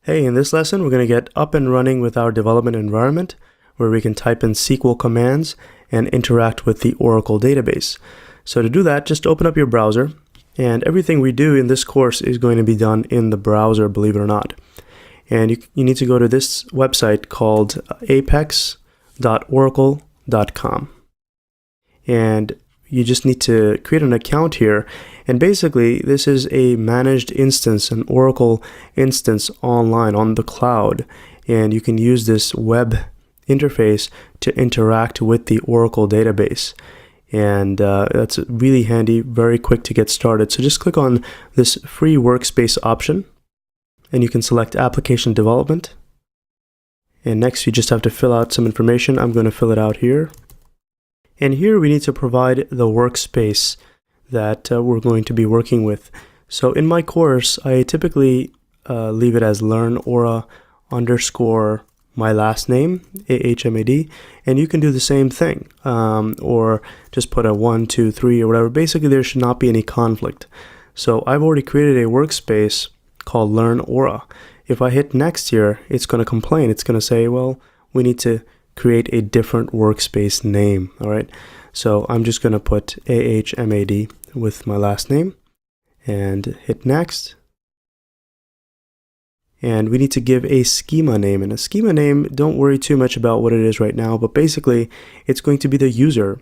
Hey, in this lesson, we're going to get up and running with our development environment, where we can type in SQL commands and interact with the Oracle database. So to do that, just open up your browser, and everything we do in this course is going to be done in the browser, believe it or not. And you need to go to this website called apex.oracle.com. And you just need to create an account here. And basically, this is a managed instance, an Oracle instance online on the cloud. And you can use this web interface to interact with the Oracle database. And that's really handy, very quick to get started. So just click on this free workspace option, and you can select application development. And next, you just have to fill out some information. I'm going to fill it out here. And here we need to provide the workspace that we're going to be working with. So in my course, I typically leave it as learn aura _ my last name, AHMAD, and you can do the same thing, or just put a 1, 2, 3 or whatever. Basically, there should not be any conflict. So I've already created a workspace called learn aura. If I hit next here, it's going to complain. It's going to say, well, we need to create a different workspace name. All right. So I'm just going to put AHMAD with my last name and hit next. And we need to give a schema name. And a schema name, don't worry too much about what it is right now, but basically it's going to be the user.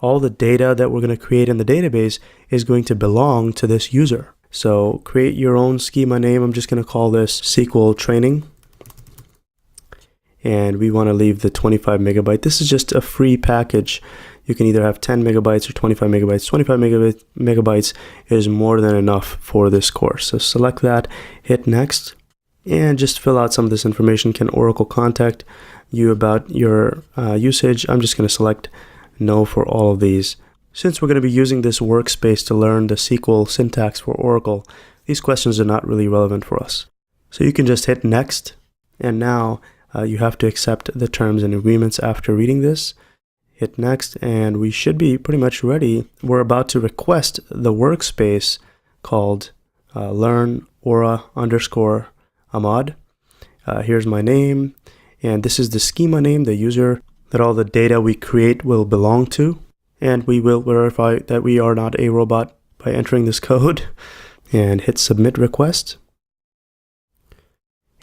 All the data that we're going to create in the database is going to belong to this user. So create your own schema name. I'm just going to call this SQL training. And we want to leave the 25 megabyte. This is just a free package. You can either have 10 megabytes or 25 megabytes. 25 megabytes is more than enough for this course. So select that, hit next, and just fill out some of this information. Can Oracle contact you about your usage? I'm just going to select no for all of these. Since we're going to be using this workspace to learn the SQL syntax for Oracle, these questions are not really relevant for us. So you can just hit next, and now you have to accept the terms and agreements after reading this. Hit next, and we should be pretty much ready. We're about to request the workspace called learn aura _ Ahmad. Here's my name, and this is the schema name, the user that all the data we create will belong to. And we will verify that we are not a robot by entering this code and hit submit request.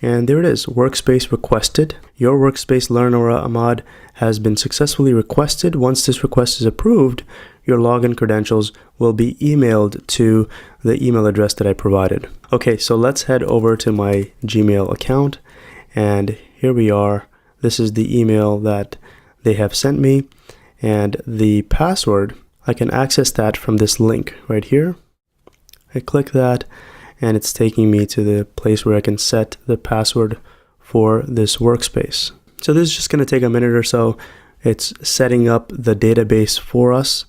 And there it is, workspace requested. Your workspace learn aura Ahmad has been successfully requested. Once this request is approved, your login credentials will be emailed to the email address that I provided. Okay, so let's head over to my Gmail account, and here we are. This is the email that they have sent me, and the password, I can access that from this link right here. I click that, and it's taking me to the place where I can set the password for this workspace. So this is just going to take a minute or so. It's setting up the database for us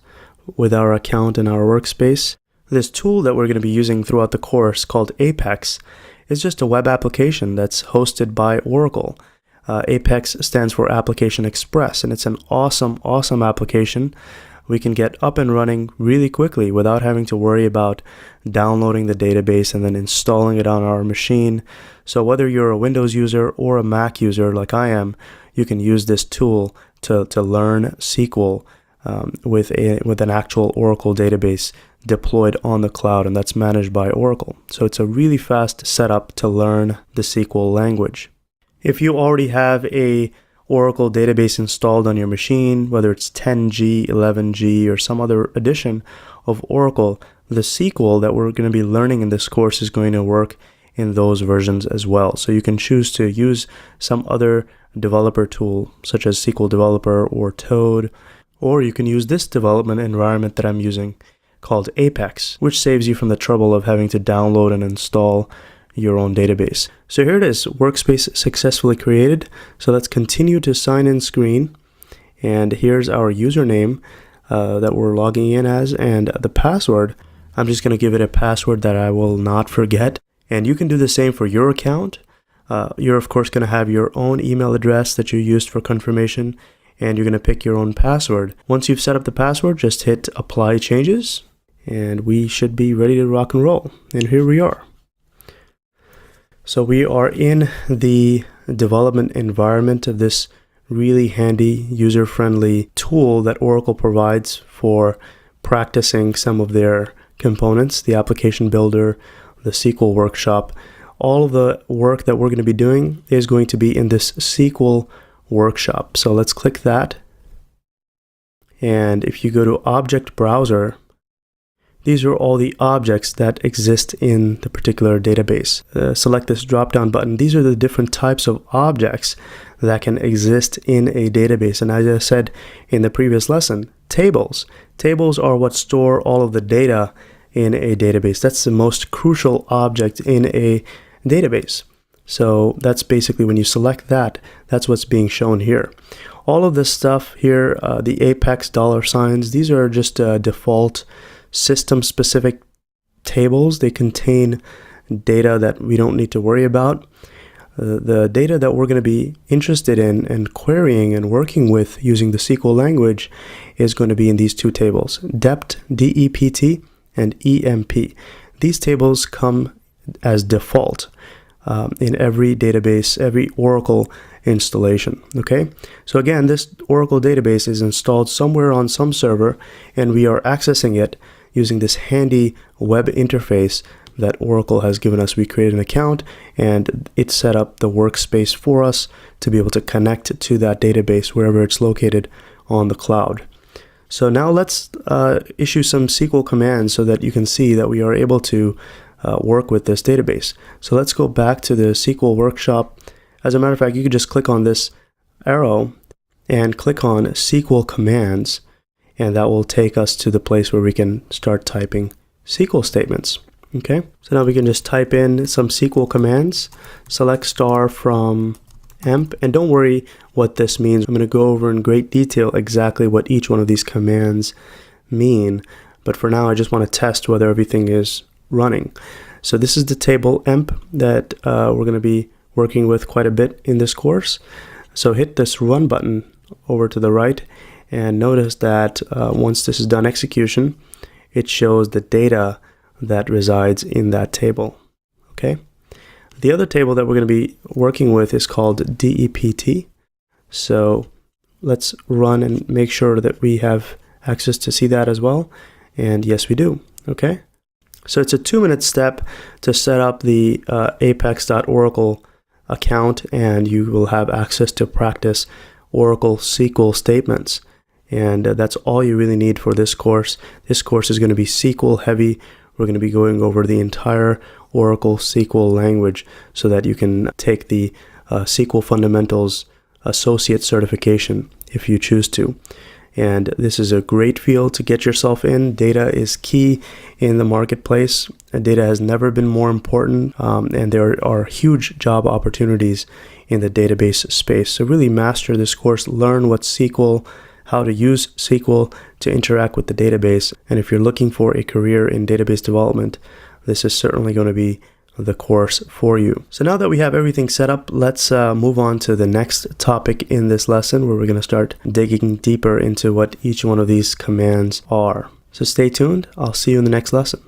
with our account and our workspace. This tool that we're going to be using throughout the course, called Apex, is just a web application that's hosted by Oracle. Apex stands for Application Express, and it's an awesome application. We can get up and running really quickly without having to worry about downloading the database and then installing it on our machine. So whether you're a Windows user or a Mac user like I am, you can use this tool to learn SQL with an actual Oracle database deployed on the cloud, and that's managed by Oracle. So it's a really fast setup to learn the SQL language. If you already have a Oracle database installed on your machine, whether it's 10G, 11G, or some other edition of Oracle, the SQL that we're going to be learning in this course is going to work in those versions as well. So you can choose to use some other developer tool, such as SQL Developer or Toad, or you can use this development environment that I'm using called Apex, which saves you from the trouble of having to download and install your own database. So here it is, workspace successfully created. So let's continue to sign in screen. And here's our username that we're logging in as, and the password. I'm just going to give it a password that I will not forget. And you can do the same for your account. You're of course going to have your own email address that you used for confirmation, and you're going to pick your own password. Once you've set up the password, just hit apply changes, and we should be ready to rock and roll. And here we are. So we are in the development environment of this really handy, user-friendly tool that Oracle provides for practicing some of their components, the application builder, the SQL workshop. All of the work that we're going to be doing is going to be in this SQL workshop. So let's click that. And if you go to Object Browser, these are all the objects that exist in the particular database. Select this drop-down button. These are the different types of objects that can exist in a database. And as I said in the previous lesson, tables. Tables are what store all of the data in a database. That's the most crucial object in a database. So that's basically when you select that, that's what's being shown here. All of this stuff here, the apex $signs, these are just default system-specific tables. They contain data that we don't need to worry about. The data that we're going to be interested in and querying and working with using the SQL language is going to be in these two tables, DEPT, D-E-P-T, and EMP. These tables come as default in every database, every Oracle installation. Okay, so again, this Oracle database is installed somewhere on some server, and we are accessing it using this handy web interface that Oracle has given us. We created an account and it set up the workspace for us to be able to connect to that database wherever it's located on the cloud. So now let's issue some SQL commands so that you can see that we are able to work with this database. So let's go back to the SQL workshop. As a matter of fact, you could just click on this arrow and click on SQL commands, and that will take us to the place where we can start typing SQL statements. Okay, so now we can just type in some SQL commands, select star from emp, and don't worry what this means. I'm going to go over in great detail exactly what each one of these commands mean, but for now I just want to test whether everything is running. So this is the table emp that we're going to be working with quite a bit in this course. So hit this run button over to the right, and notice that once this is done execution, it shows the data that resides in that table. Okay. The other table that we're going to be working with is called DEPT. So let's run and make sure that we have access to see that as well. And yes, we do. Okay. So it's a 2-minute step to set up the apex.oracle account, and you will have access to practice Oracle SQL statements. And that's all you really need for this course. This course is going to be SQL heavy. We're going to be going over the entire Oracle SQL language so that you can take the SQL Fundamentals Associate certification if you choose to. And this is a great field to get yourself in. Data is key in the marketplace. Data has never been more important, and there are huge job opportunities in the database space. So really master this course, learn what SQL, how to use SQL to interact with the database. And if you're looking for a career in database development, this is certainly going to be the course for you. So now that we have everything set up, let's move on to the next topic in this lesson, where we're going to start digging deeper into what each one of these commands are. So stay tuned. I'll see you in the next lesson.